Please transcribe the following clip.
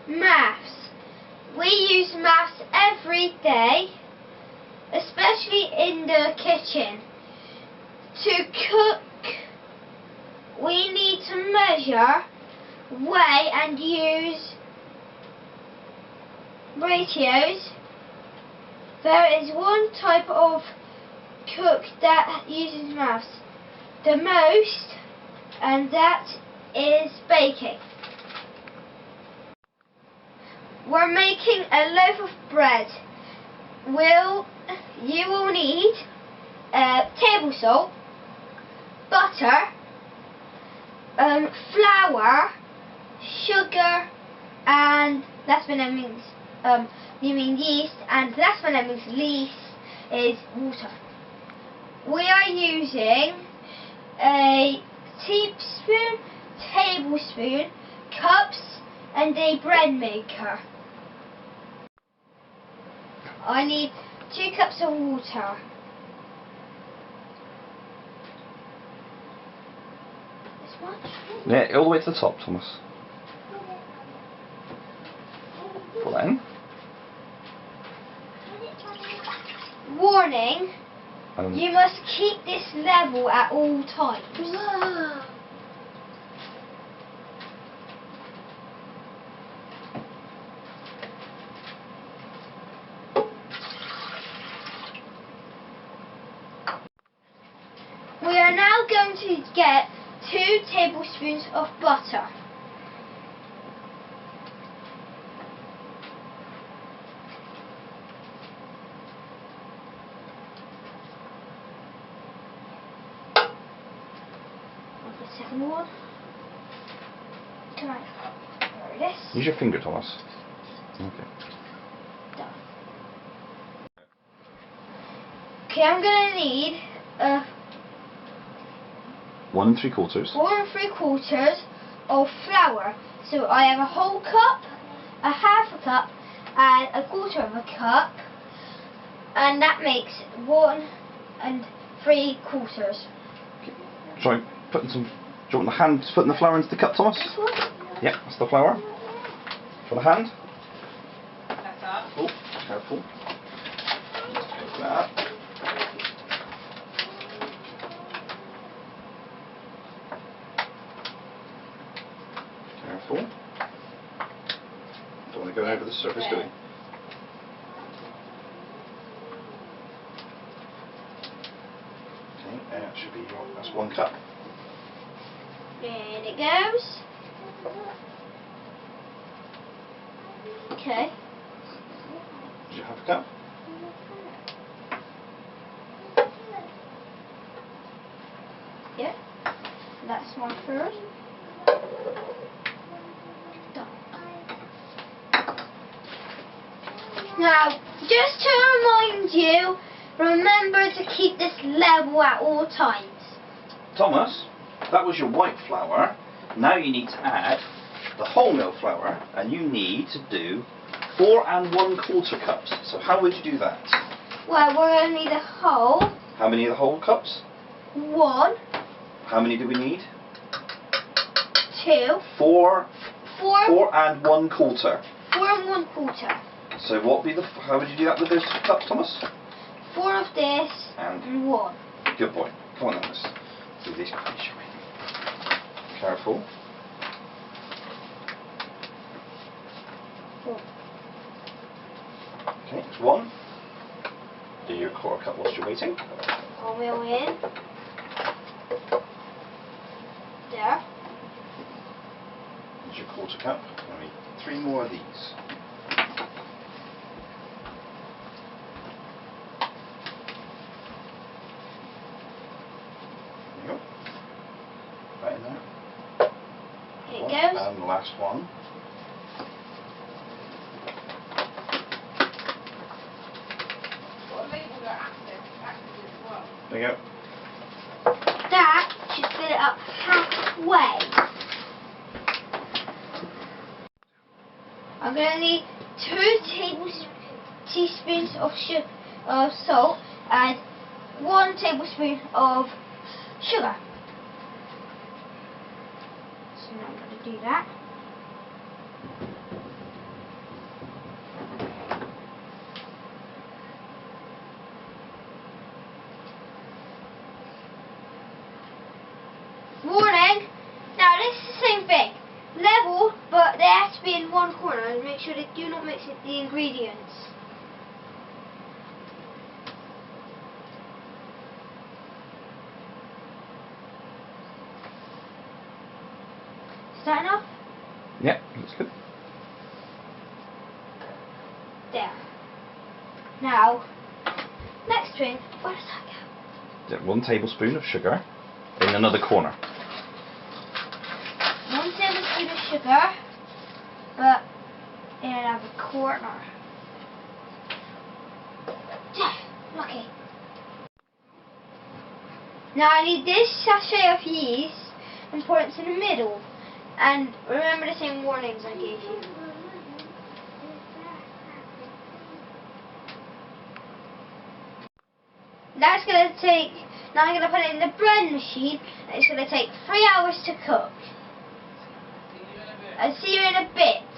Maths. We use maths every day, especially in the kitchen. To cook, we need to measure, weigh and use ratios. There is one type of cook that uses maths the most, and that is baking. We're making a loaf of bread. You will need table salt, butter, flour, sugar, and last but not least, yeast, and last but not least is water. We are using a teaspoon, tablespoon, cups, and a bread maker. I need 2 cups of water. This one? Yeah, all the way to the top, Thomas. Pull in. Warning, you must keep this level at all times. Whoa. We are now going to get 2 tablespoons of butter. The second one. Can I? There it is. Use your finger, Thomas. Okay. Done. Okay, I'm gonna need 1 3/4. 1 3/4 of flour. So I have a whole cup, a half a cup, and a quarter of a cup, and that makes 1 3/4. Sorry, putting some. Do you want the hand putting the flour into the cup, Thomas? This one? Yeah, that's the flour. For the hand. That's up. Oh, careful. Take that. Careful. Don't want to go over the surface, do we? Okay, that should be that's 1 cup. And it goes. Okay. Did you have a cup? Yeah. That's one first. Done. Now, just to remind you, remember to keep this level at all times. Thomas, that was your white flour. Now you need to add the wholemeal flour, and you need to do 4 1/4 cups. So how would you do that? Well, we're going to need a whole. How many of the whole cups? 1, How many do we need? 2, 4 4, 4 1/4. 4 1/4. So what would be how would you do that with those cups, Thomas? 4 of this And 1. good boy. Come on then, let's do these quickly, shall we? Careful. Okay, it's 1. Do your quarter cup whilst you're waiting. Wheel in. There. There's your quarter cup. I need 3 more of these. There you go. Right in there. Here One, it goes. and the last one. What labels are active as well? There you go. That should fill it up halfway. I'm going to need 2 teaspoons of salt and 1 tablespoon of sugar. So now I'm going to do that. be in one corner and make sure they do not mix with the ingredients. Is that enough? Yeah, that's good. There. Now, next thing, where does that go? 1 tablespoon of sugar in another corner. 1 tablespoon of sugar, but in another corner. Lucky. Now I need this sachet of yeast and pour it to the middle. And remember the same warnings I gave you. That's going to take, now I'm going to put it in the bread machine, and it's going to take 3 hours to cook. I'll see you in a bit.